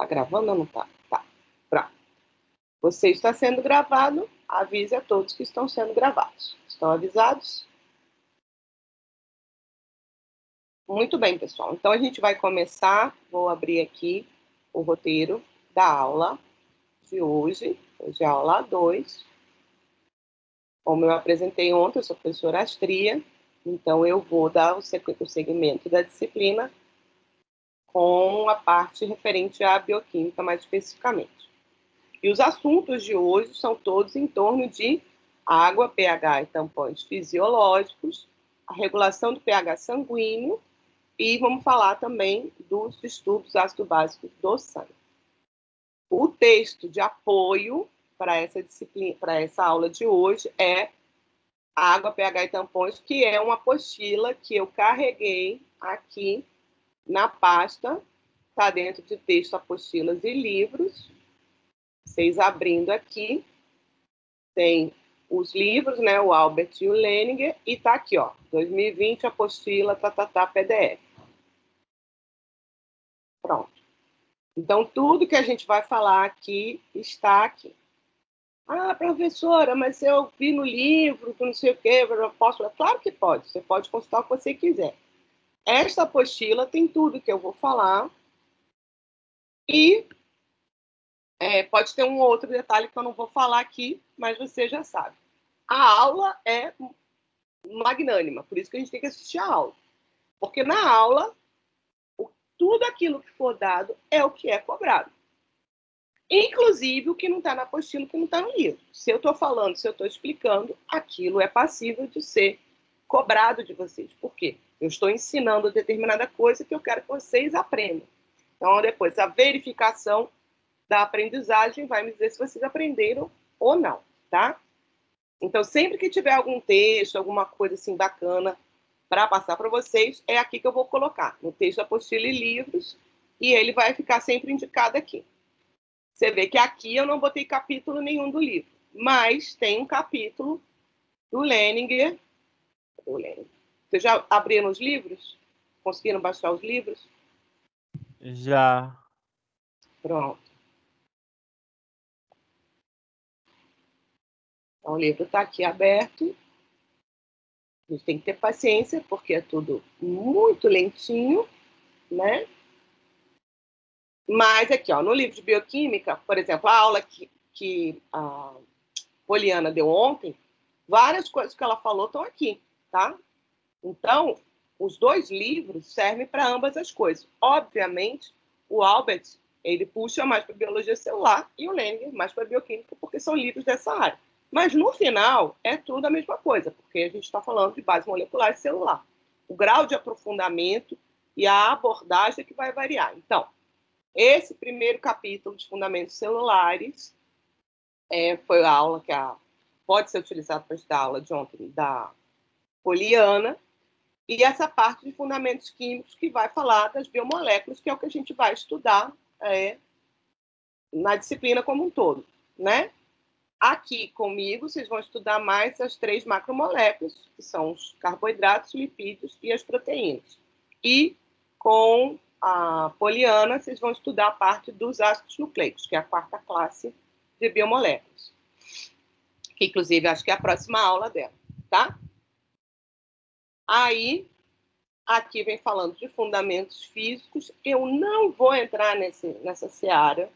Tá gravando ou não tá? Tá. Pronto. Você está sendo gravado, avise a todos que estão sendo gravados. Estão avisados? Muito bem, pessoal. Então, a gente vai começar. Vou abrir aqui o roteiro da aula de hoje. Hoje é a aula 2. Como eu apresentei ontem, eu sou a professora Astria, então eu vou dar o segmento da disciplina com a parte referente à bioquímica, mais especificamente. E os assuntos de hoje são todos em torno de água, pH e tampões fisiológicos, a regulação do pH sanguíneo e vamos falar também dos distúrbios ácido-básicos do sangue. O texto de apoio para essa disciplina, para essa aula de hoje é Água, pH e tampões, que é uma apostila que eu carreguei aqui na pasta, está dentro de texto, apostilas e livros. Vocês abrindo aqui, tem os livros, né, o Albert e o Leninger, e está aqui, ó, 2020, apostila, PDF. Pronto. Então, tudo que a gente vai falar aqui está aqui. Ah, professora, mas eu vi no livro, que não sei o quê, eu posso... Claro que pode, você pode consultar o que você quiser. Esta apostila tem tudo que eu vou falar e pode ter um outro detalhe que eu não vou falar aqui, mas você já sabe. A aula é magnânima, por isso que a gente tem que assistir a aula. Porque na aula, tudo aquilo que for dado é o que é cobrado. Inclusive o que não está na apostila, o que não está no livro. Se eu estou falando, se eu estou explicando, aquilo é passível de ser cobrado de vocês. Por quê? Eu estou ensinando determinada coisa que eu quero que vocês aprendam. Então, depois, a verificação da aprendizagem vai me dizer se vocês aprenderam ou não, tá? Então, sempre que tiver algum texto, alguma coisa assim bacana para passar para vocês, é aqui que eu vou colocar, no texto, apostila e livros, e ele vai ficar sempre indicado aqui. Você vê que aqui eu não botei capítulo nenhum do livro, mas tem um capítulo do Leninger. Vocês já abriram os livros? Conseguiram baixar os livros? Já. Pronto. Então, o livro está aqui aberto. A gente tem que ter paciência, porque é tudo muito lentinho, né? Mas aqui, ó, no livro de bioquímica, por exemplo, a aula que a Poliana deu ontem, várias coisas que ela falou estão aqui, tá? Então, os dois livros servem para ambas as coisas. Obviamente, o Albert, ele puxa mais para biologia celular e o Leninger mais para bioquímica, porque são livros dessa área. Mas, no final, é tudo a mesma coisa, porque a gente está falando de base molecular e celular. O grau de aprofundamento e a abordagem é que vai variar. Então, esse primeiro capítulo de fundamentos celulares foi a aula que pode ser utilizada para estudar a aula de ontem da Poliana, e essa parte de fundamentos químicos que vai falar das biomoléculas, que é o que a gente vai estudar na disciplina como um todo, né? Aqui comigo, vocês vão estudar mais as 3 macromoléculas, que são os carboidratos, lipídios e as proteínas. E com a Poliana, vocês vão estudar a parte dos ácidos nucleicos, que é a 4ª classe de biomoléculas. Que, inclusive, acho que é a próxima aula dela, tá? Aí, aqui vem falando de fundamentos físicos. Eu não vou entrar nessa seara,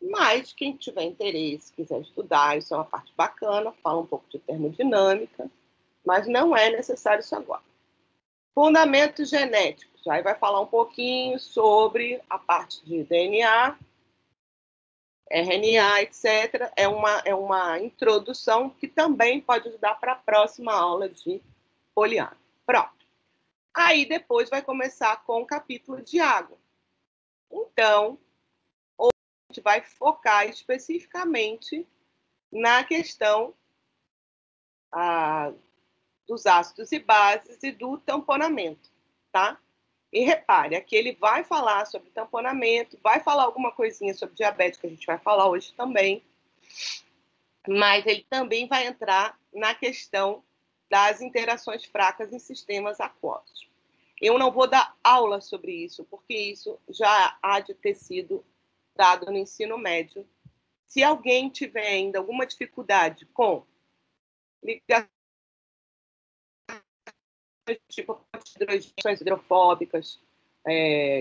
mas quem tiver interesse, quiser estudar, isso é uma parte bacana, fala um pouco de termodinâmica, mas não é necessário isso agora. Fundamentos genéticos, aí vai falar um pouquinho sobre a parte de DNA, RNA, etc. É uma introdução que também pode ajudar para a próxima aula de Poliana. Pronto. Aí depois vai começar com o capítulo de água. Então, hoje a gente vai focar especificamente na questão dos ácidos e bases e do tamponamento, tá? E repare, aqui ele vai falar sobre tamponamento, vai falar alguma coisinha sobre diabetes, que a gente vai falar hoje também, mas ele também vai entrar na questão das interações fracas em sistemas aquosos. Eu não vou dar aula sobre isso, porque isso já há de ter sido dado no ensino médio. Se alguém tiver ainda alguma dificuldade com ligações tipo hidrogênios hidrofóbicas,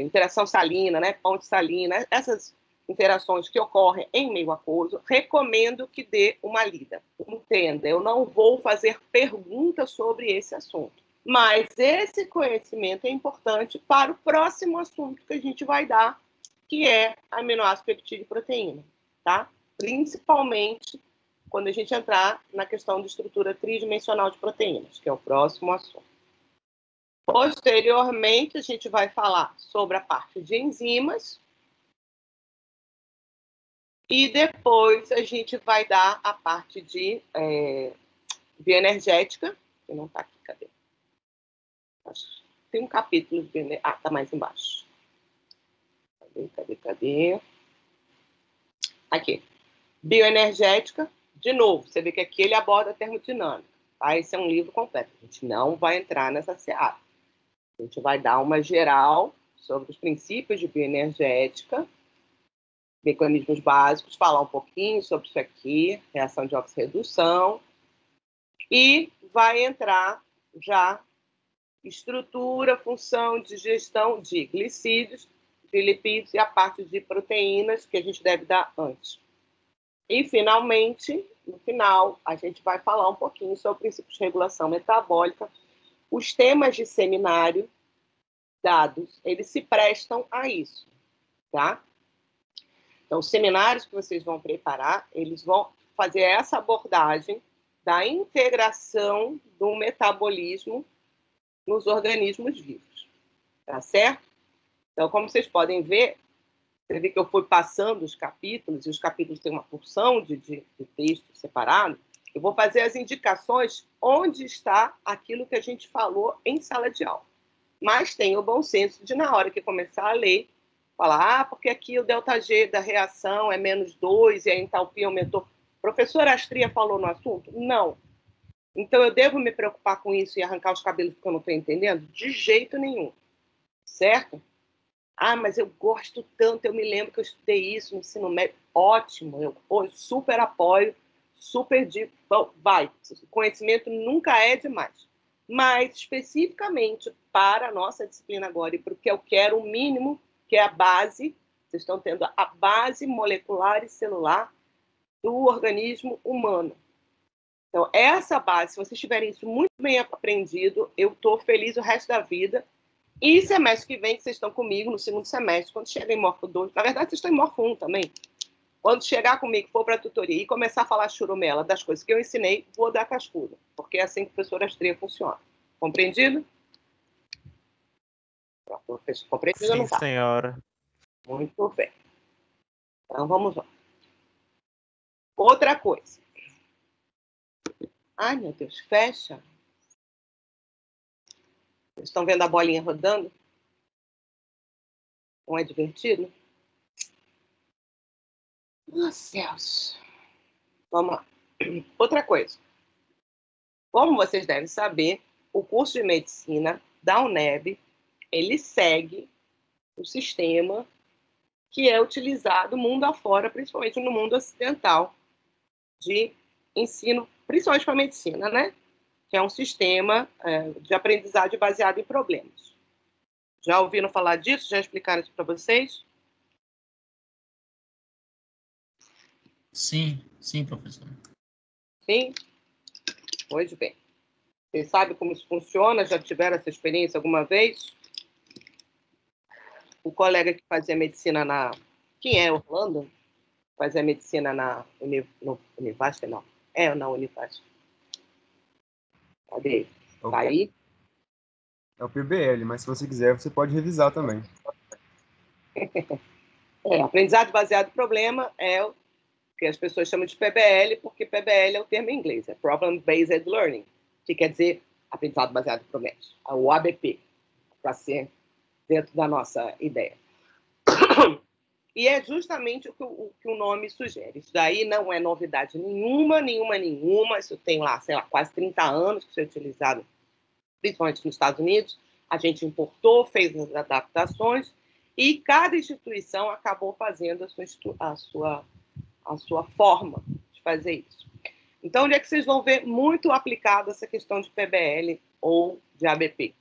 interação salina, né, ponte salina, essas interações que ocorrem em meio aquoso, recomendo que dê uma lida. Entenda, eu não vou fazer perguntas sobre esse assunto, mas esse conhecimento é importante para o próximo assunto que a gente vai dar, que é aminoácido, peptídeo e proteína, tá? Principalmente quando a gente entrar na questão de estrutura tridimensional de proteínas, que é o próximo assunto. Posteriormente, a gente vai falar sobre a parte de enzimas e depois a gente vai dar a parte de bioenergética, que não está aqui, cadê? Tem um capítulo de bioenergética. Ah, está mais embaixo. Cadê? Aqui. Bioenergética, de novo, você vê que aqui ele aborda a termodinâmica. Tá? Esse é um livro completo. A gente não vai entrar nessa seara. A gente vai dar uma geral sobre os princípios de bioenergética, mecanismos básicos, falar um pouquinho sobre isso aqui, reação de oxirredução, e vai entrar já estrutura, função, digestão de glicídios, de lipídios e a parte de proteínas que a gente deve dar antes. E, finalmente, no final, a gente vai falar um pouquinho sobre princípios de regulação metabólica. Os temas de seminário dados, eles se prestam a isso, tá? Então, os seminários que vocês vão preparar, eles vão fazer essa abordagem da integração do metabolismo nos organismos vivos, tá certo? Então, como vocês podem ver, você vê que eu fui passando os capítulos, e os capítulos têm uma porção de texto separado, eu vou fazer as indicações onde está aquilo que a gente falou em sala de aula. Mas tem o bom senso de, na hora que começar a ler, falar, porque aqui o ΔG da reação é -2 e a entalpia aumentou. Professora Astria falou no assunto? Não. Então, eu devo me preocupar com isso e arrancar os cabelos porque eu não estou entendendo? De jeito nenhum. Certo? Ah, mas eu gosto tanto, eu me lembro que eu estudei isso no ensino médio. Ótimo, eu super apoio, super digo, vai. O conhecimento nunca é demais. Mas, especificamente para a nossa disciplina agora, e porque eu quero o mínimo, que é a base, vocês estão tendo a base molecular e celular do organismo humano. Então, essa base, se vocês tiverem isso muito bem aprendido, eu estou feliz o resto da vida. E semestre que vem, que vocês estão comigo, no segundo semestre, quando chegar em Morfo 2, na verdade, vocês estão em Morfo 1 também. Quando chegar comigo, for para a tutoria e começar a falar churumela das coisas que eu ensinei, vou dar cascuda, porque é assim que a professora Astria funciona. Compreendido? Compreendido ou não tá? Sim, senhora. Muito bem. Então, vamos lá. Outra coisa. Ai, meu Deus, fecha. Vocês estão vendo a bolinha rodando? Não é divertido? Oh, céus. Vamos lá. Outra coisa. Como vocês devem saber, o curso de medicina da UNEB, ele segue o sistema que é utilizado mundo afora, principalmente no mundo ocidental, de ensino, principalmente para a medicina, né? Que é um sistema de aprendizagem baseado em problemas. Já ouviram falar disso? Já explicaram isso para vocês? Sim, professor. Sim? Pois bem. Vocês sabem como isso funciona? Já tiveram essa experiência alguma vez? O colega que fazia medicina na... Quem é? Orlando? Fazia medicina na Univasf, não. Na Univasf. Cadê ele? Tá aí? É o PBL, mas se você quiser, você pode revisar também. Aprendizado baseado em problema é o que as pessoas chamam de PBL, porque PBL é o termo em inglês, é Problem Based Learning, que quer dizer aprendizado baseado em problemas. O ABP, para ser dentro da nossa ideia. E é justamente o que o nome sugere. Isso daí não é novidade nenhuma. Isso tem lá, sei lá, quase 30 anos que isso é utilizado, principalmente nos Estados Unidos. A gente importou, fez as adaptações, E cada instituição acabou fazendo a sua forma de fazer isso. Então, onde é que vocês vão ver muito aplicado essa questão de PBL ou de ABP?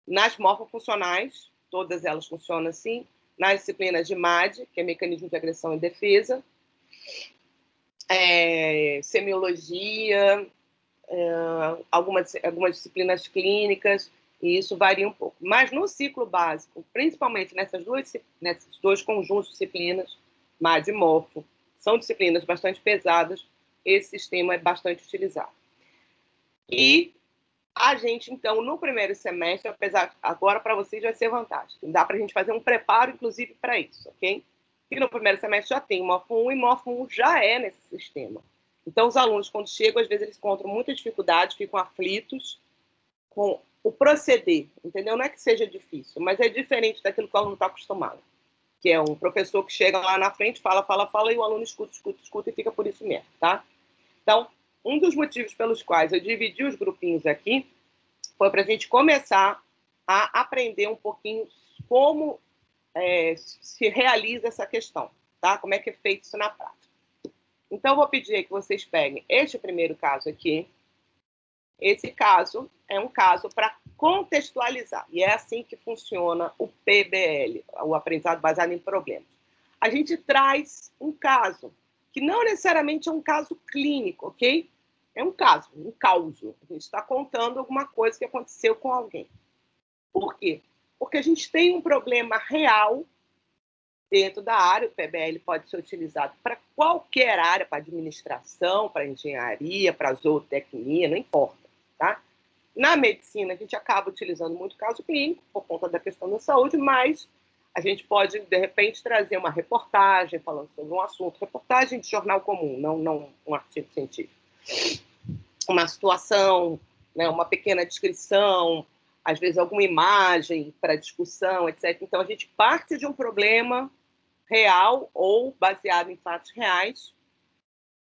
Nas morfofuncionais, todas elas funcionam assim, nas disciplinas de MAD, que é Mecanismo de Agressão e Defesa, semiologia, algumas disciplinas clínicas, e isso varia um pouco. Mas no ciclo básico, principalmente nesses dois conjuntos de disciplinas, MAD e morfo, são disciplinas bastante pesadas, esse sistema é bastante utilizado. E a gente, então, no primeiro semestre, apesar agora para vocês vai ser vantagem, dá para a gente fazer um preparo, inclusive, para isso, ok? E no primeiro semestre já tem morfo 1 e morfo 1 já é nesse sistema. Então, os alunos, quando chegam, às vezes eles encontram muita dificuldade, ficam aflitos com o proceder, entendeu? Não é que seja difícil, mas é diferente daquilo que o aluno está acostumado, que é um professor que chega lá na frente, fala, e o aluno escuta e fica por isso mesmo, tá? Então, um dos motivos pelos quais eu dividi os grupinhos aqui foi para a gente começar a aprender um pouquinho como se realiza essa questão, tá? Como é que é feito isso na prática. Então, eu vou pedir que vocês peguem este primeiro caso aqui. Esse caso é um caso para contextualizar, e é assim que funciona o PBL, o aprendizado baseado em problemas. A gente traz um caso, que não necessariamente é um caso clínico, ok? É um caso, um causo. A gente está contando alguma coisa que aconteceu com alguém. Por quê? Porque a gente tem um problema real dentro da área. O PBL pode ser utilizado para qualquer área, para administração, para engenharia, para zootecnia, não importa, tá? Na medicina, a gente acaba utilizando muito caso clínico, por conta da questão da saúde, mas a gente pode, de repente, trazer uma reportagem falando sobre um assunto, reportagem de jornal comum, não um artigo científico. Uma situação, né, uma pequena descrição, às vezes alguma imagem para discussão, etc. Então, a gente parte de um problema real ou baseado em fatos reais,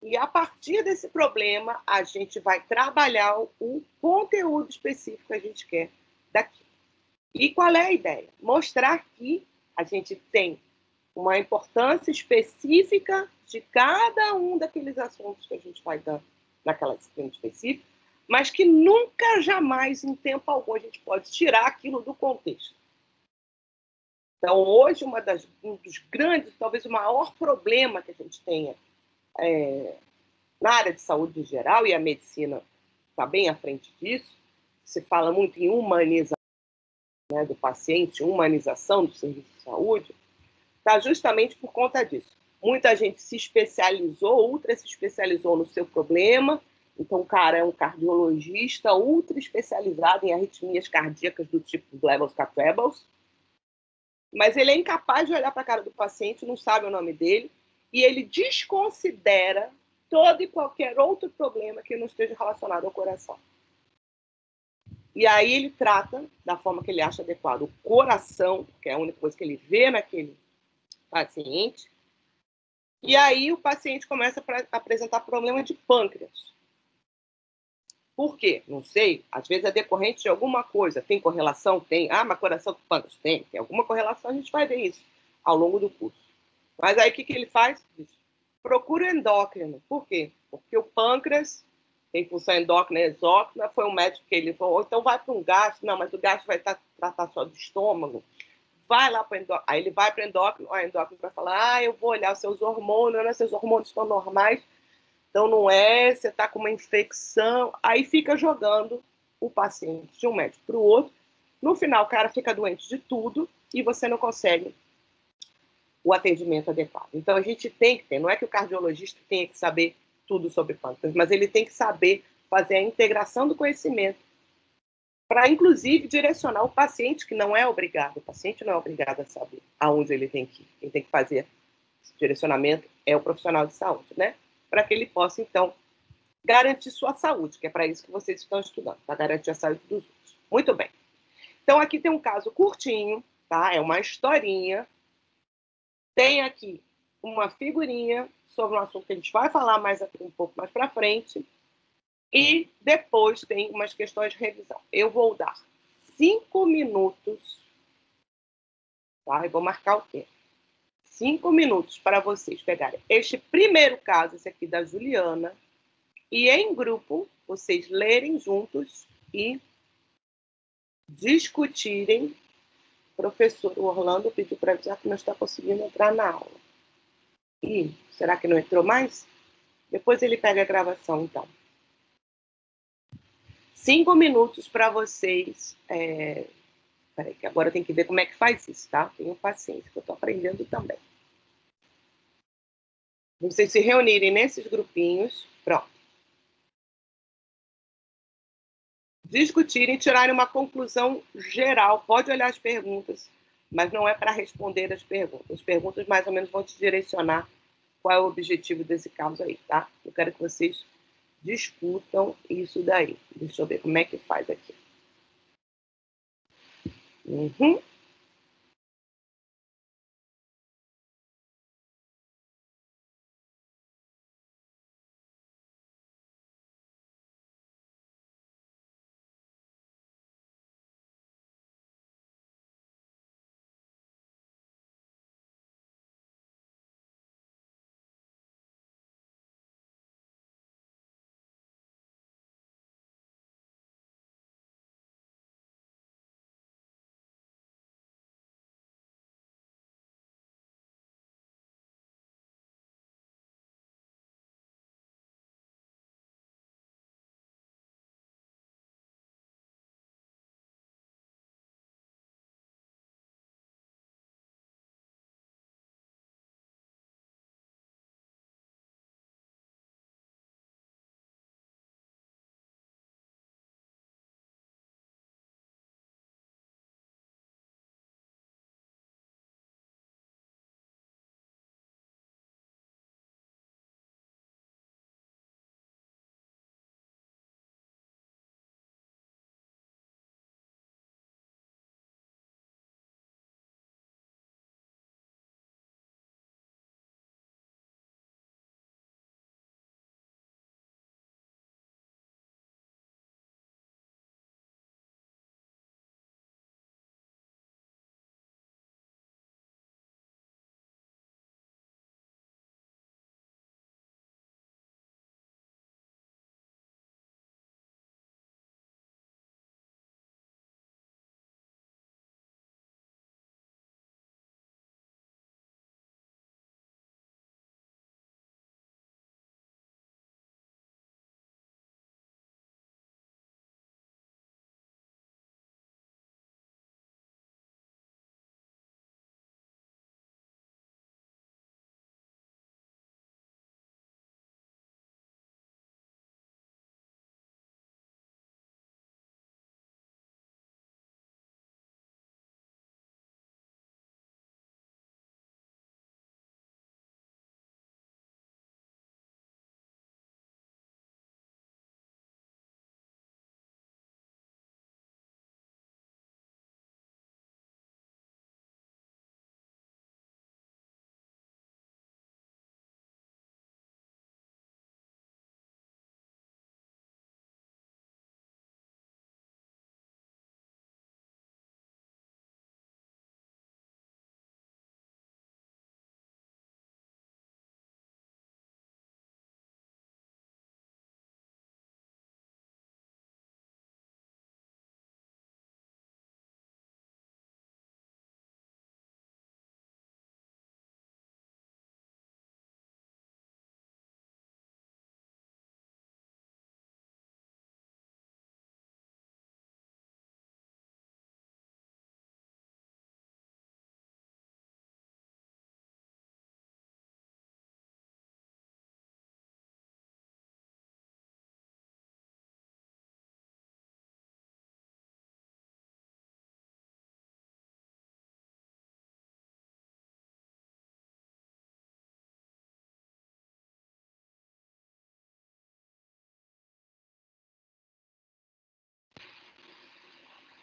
e a partir desse problema a gente vai trabalhar o conteúdo específico que a gente quer daqui. E qual é a ideia? Mostrar que a gente tem uma importância específica de cada um daqueles assuntos que a gente vai dando naquela disciplina específica, mas que nunca, jamais, em tempo algum, a gente pode tirar aquilo do contexto. Então, hoje, um dos grandes, talvez o maior problema que a gente tenha na área de saúde em geral, e a medicina está bem à frente disso, se fala muito em humanização, né, do paciente, humanização do serviço de saúde, está justamente por conta disso. Muita gente se especializou, ultra se especializou no seu problema, então o cara é um cardiologista ultra especializado em arritmias cardíacas do tipo Glebels Catrabels, mas ele é incapaz de olhar para a cara do paciente, não sabe o nome dele, e ele desconsidera todo e qualquer outro problema que não esteja relacionado ao coração. E aí ele trata da forma que ele acha adequada o coração, que é a única coisa que ele vê naquele paciente, e aí o paciente começa a apresentar problema de pâncreas. Por quê? Não sei. Às vezes é decorrente de alguma coisa. Tem correlação? Tem. Ah, mas coração com pâncreas? Tem alguma correlação, a gente vai ver isso ao longo do curso. Mas aí o que ele faz? Procura o endócrino. Por quê? Porque o pâncreas tem função endócrina e exócrina, foi um médico que ele falou, então vai para um gastro. Não, mas o gastro vai tratar só do estômago. Vai lá para o endócrino. Aí ele vai para o endócrino, o endócrino vai falar, eu vou olhar os seus hormônios, né? Seus hormônios estão normais, então não é, você está com uma infecção. Aí fica jogando o paciente de um médico para o outro. No final, o cara fica doente de tudo e você não consegue o atendimento adequado. Então, a gente tem que ter, não é que o cardiologista tenha que saber tudo sobre pâncreas, mas ele tem que saber fazer a integração do conhecimento para, inclusive, direcionar o paciente, que não é obrigado. O paciente não é obrigado a saber aonde ele tem que ir. Quem tem que fazer esse direcionamento é o profissional de saúde, né? Para que ele possa, então, garantir sua saúde, que é para isso que vocês estão estudando, para garantir a saúde dos outros. Muito bem. Então, aqui tem um caso curtinho, tá? É uma historinha. Tem aqui uma figurinha sobre um assunto que a gente vai falar mais aqui um pouco mais para frente. E depois tem umas questões de revisão. Eu vou dar 5 minutos Tá? Eu vou marcar o tempo. 5 minutos para vocês pegarem este primeiro caso, esse aqui da Juliana, e em grupo, vocês lerem juntos e discutirem. O professor Orlando pediu para avisar que não está conseguindo entrar na aula. E será que não entrou mais? Depois ele pega a gravação, então. 5 minutos para vocês. Peraí, que agora tem que ver como é que faz isso, tá? Tenham paciência, que eu estou aprendendo também. Vocês se reunirem nesses grupinhos. Pronto. Discutirem, tirarem uma conclusão geral. Pode olhar as perguntas, mas não é para responder as perguntas. As perguntas mais ou menos vão te direcionar qual é o objetivo desse caso aí, tá? Eu quero que vocês discutam isso daí. Deixa eu ver como é que faz aqui. Uhum.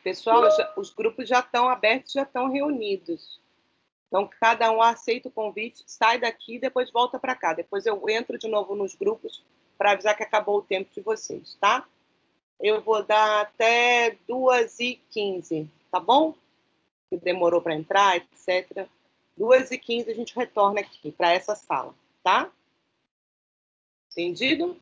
Pessoal, os grupos já estão abertos, já estão reunidos. Então, cada um aceita o convite, sai daqui e depois volta para cá. Depois eu entro de novo nos grupos para avisar que acabou o tempo de vocês, tá? Eu vou dar até 2h15, tá bom? que demorou para entrar, etc. 2h15 a gente retorna aqui para essa sala, tá? Entendido?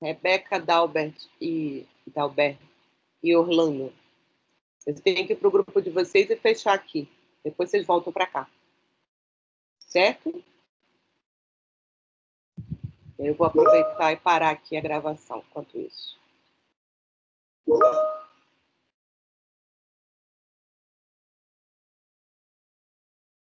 Rebeca, Dalbert e Orlando. Vocês têm que ir para o grupo de vocês e fechar aqui. Depois vocês voltam para cá. Certo? Eu vou aproveitar e parar aqui a gravação enquanto isso.